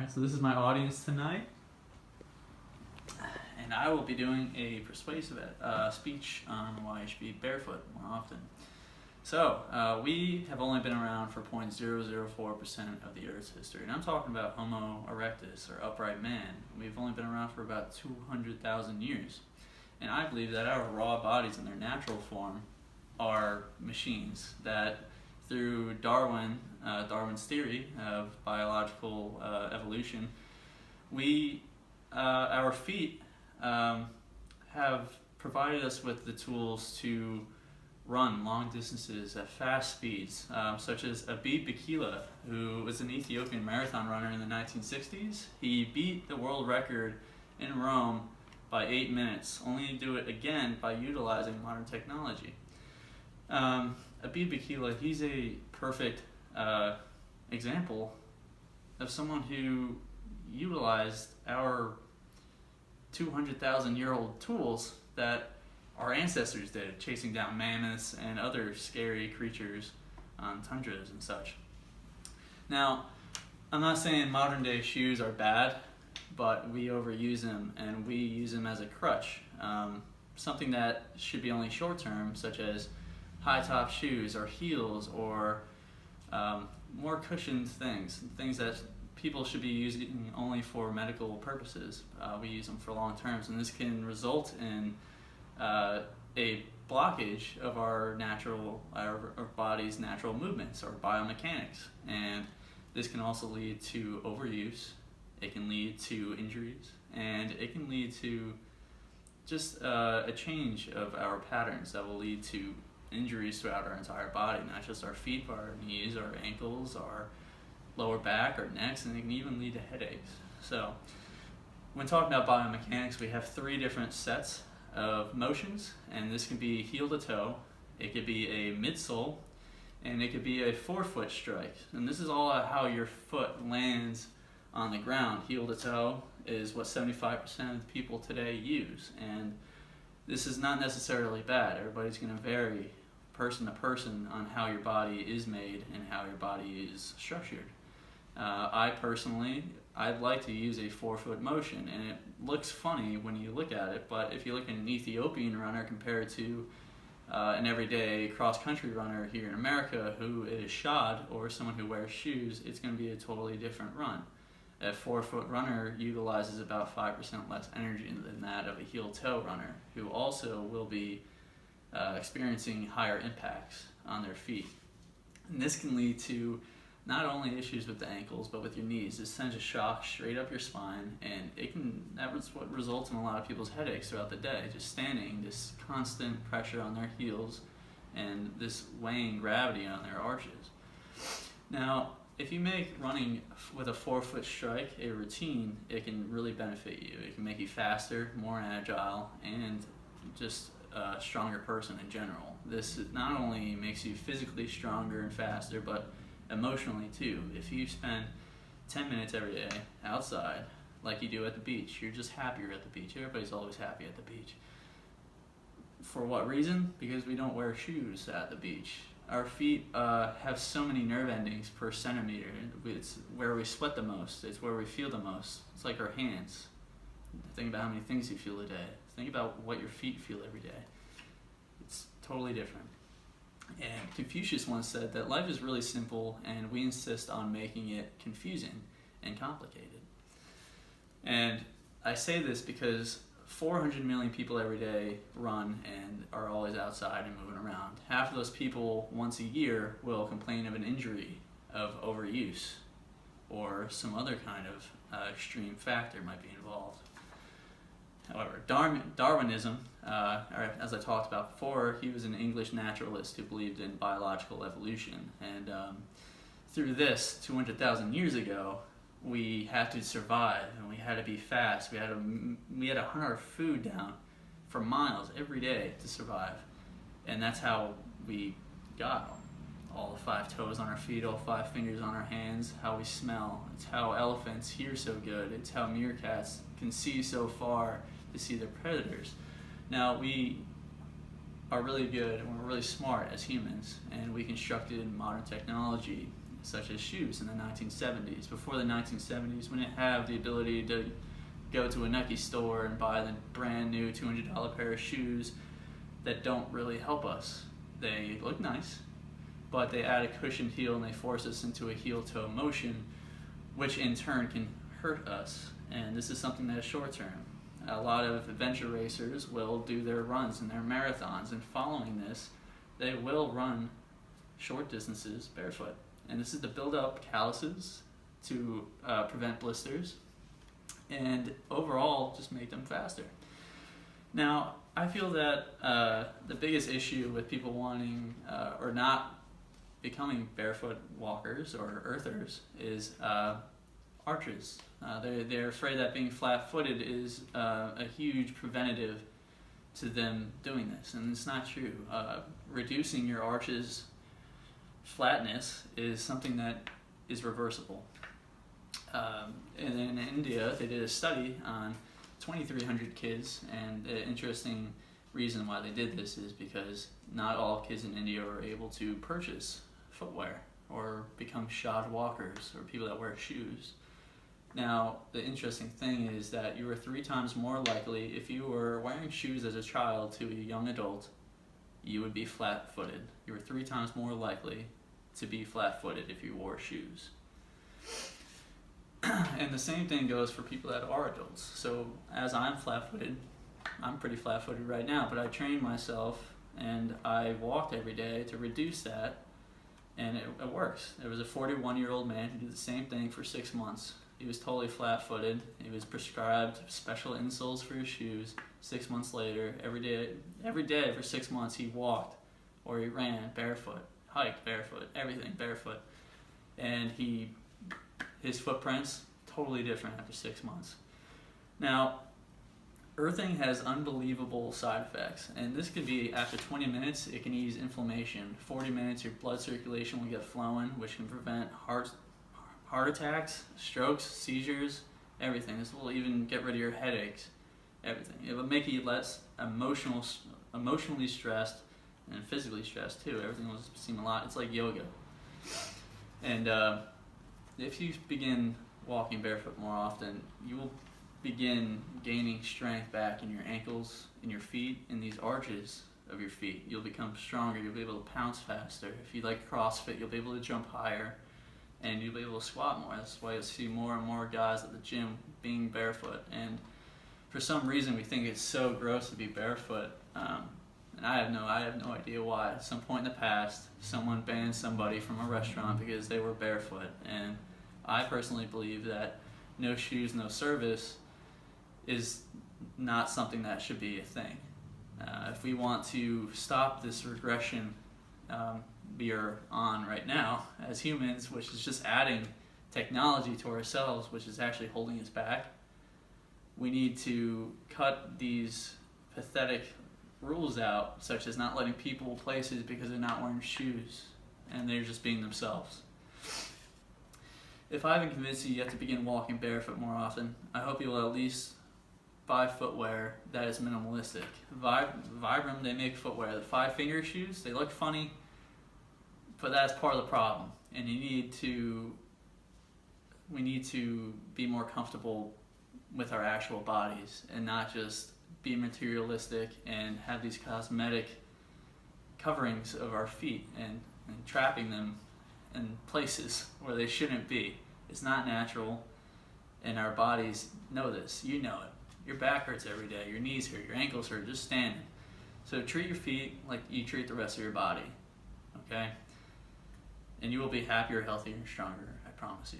Alright, so this is my audience tonight, and I will be doing a persuasive speech on why you should be barefoot more often. So, we have only been around for 0.004% of the Earth's history, and I'm talking about Homo erectus, or upright man. We've only been around for about 200,000 years, and I believe that our raw bodies in their natural form are machines that, through Darwin's theory of biological evolution, our feet have provided us with the tools to run long distances at fast speeds, such as Abebe Bikila, who was an Ethiopian marathon runner in the 1960s. He beat the world record in Rome by 8 minutes, only to do it again by utilizing modern technology. Abebe Bikila, he's a perfect example of someone who utilized our 200,000-year-old tools that our ancestors did, chasing down mammoths and other scary creatures on tundras and such. Now, I'm not saying modern day shoes are bad, but we overuse them and we use them as a crutch. Something that should be only short term, such as high top shoes or heels or more cushioned things that people should be using only for medical purposes. We use them for long terms, and this can result in a blockage of our body's natural movements or biomechanics, and this can also lead to overuse. It can lead to injuries, and it can lead to just a change of our patterns that will lead to injuries throughout our entire body, not just our feet, but our knees, our ankles, our lower back, our necks, and it can even lead to headaches. So when talking about biomechanics, we have 3 different sets of motions, and this can be heel to toe, it could be a midsole, and it could be a forefoot strike. And this is all how your foot lands on the ground. Heel to toe is what 75% of the people today use, and this is not necessarily bad. Everybody's going to vary person to person on how your body is made and how your body is structured. I'd like to use a forefoot motion, and it looks funny when you look at it, but if you look at an Ethiopian runner compared to an everyday cross-country runner here in America who is shod, or someone who wears shoes, it's going to be a totally different run. A forefoot runner utilizes about 5% less energy than that of a heel-toe runner, who also will be experiencing higher impacts on their feet. And this can lead to not only issues with the ankles, but with your knees. This sends a shock straight up your spine, and that's what results in a lot of people's headaches throughout the day. Just standing, this constant pressure on their heels, and this weighing gravity on their arches. Now, if you make running with a forefoot strike a routine, it can really benefit you. It can make you faster, more agile, and just a stronger person in general. This not only makes you physically stronger and faster, but emotionally too. If you spend 10 minutes every day outside, like you do at the beach, you're just happier at the beach. Everybody's always happy at the beach. For what reason? Because we don't wear shoes at the beach. Our feet have so many nerve endings per centimeter. It's where we sweat the most. It's where we feel the most. It's like our hands. Think about how many things you feel a day. Think about what your feet feel every day. It's totally different. And Confucius once said that life is really simple, and we insist on making it confusing and complicated. And I say this because 400 million people every day run and are always outside and moving around. Half of those people once a year will complain of an injury, of overuse, or some other kind of extreme factor might be involved. However, Darwinism, as I talked about before, he was an English naturalist who believed in biological evolution. And through this, 200,000 years ago, we had to survive, and we had to be fast. We had to hunt our food down for miles every day to survive. And that's how we got all the 5 toes on our feet, all 5 fingers on our hands, how we smell. It's how elephants hear so good. It's how meerkats can see so far to see their predators. Now, we are really good and we're really smart as humans, and we constructed modern technology such as shoes in the 1970s. Before the 1970s, we didn't have the ability to go to a Nike store and buy the brand new $200 pair of shoes that don't really help us. They look nice, but they add a cushioned heel and they force us into a heel-toe motion, which in turn can hurt us. And this is something that is short-term. A lot of adventure racers will do their runs and their marathons, and following this, they will run short distances barefoot. And this is to build up calluses, to prevent blisters, and overall just make them faster. Now, I feel that the biggest issue with people wanting or not becoming barefoot walkers or earthers is arches. They're afraid that being flat-footed is a huge preventative to them doing this, and it's not true. Reducing your arches flatness is something that is reversible. And in India, they did a study on 2,300 kids, and the interesting reason why they did this is because not all kids in India are able to purchase footwear or become shod walkers or people that wear shoes. Now, the interesting thing is that you were 3 times more likely, if you were wearing shoes as a child to a young adult, you would be flat-footed. You were 3 times more likely to be flat-footed if you wore shoes. And the same thing goes for people that are adults. So as I'm flat-footed, I'm pretty flat-footed right now, but I trained myself and I walked every day to reduce that, and it works. There was a 41-year-old man who did the same thing for 6 months. He was totally flat-footed. He was prescribed special insoles for his shoes. 6 months later, every day for 6 months, he walked or he ran barefoot, hiked barefoot, everything barefoot. And his footprints, totally different after 6 months. Now, earthing has unbelievable side effects, and this could be after 20 minutes, it can ease inflammation. 40 minutes, your blood circulation will get flowing, which can prevent heart attacks, strokes, seizures, everything. This will even get rid of your headaches, everything. It will make you less emotionally stressed and physically stressed too. Everything will seem a lot. It's like yoga. And if you begin walking barefoot more often, you will begin gaining strength back in your ankles, in your feet, in these arches of your feet. You'll become stronger. You'll be able to pounce faster. If you like CrossFit, you'll be able to jump higher, and you'll be able to squat more. That's why you'll see more and more guys at the gym being barefoot. And for some reason, we think it's so gross to be barefoot. And I have no idea why. At some point in the past, someone banned somebody from a restaurant because they were barefoot. And I personally believe that no shoes, no service is not something that should be a thing. If we want to stop this regression we are on right now as humans, which is just adding technology to ourselves, which is actually holding us back, we need to cut these pathetic rules out, such as not letting people places because they're not wearing shoes and they're just being themselves. If I haven't convinced you yet to begin walking barefoot more often, I hope you will at least buy footwear that is minimalistic. Vibram, they make footwear. The 5-finger shoes, they look funny, but that's part of the problem. And we need to be more comfortable with our actual bodies and not just be materialistic and have these cosmetic coverings of our feet and trapping them in places where they shouldn't be. It's not natural, and our bodies know this. You know it. Your back hurts every day, your knees hurt, your ankles hurt just standing. So treat your feet like you treat the rest of your body, okay? And you will be happier, healthier, and stronger, I promise you.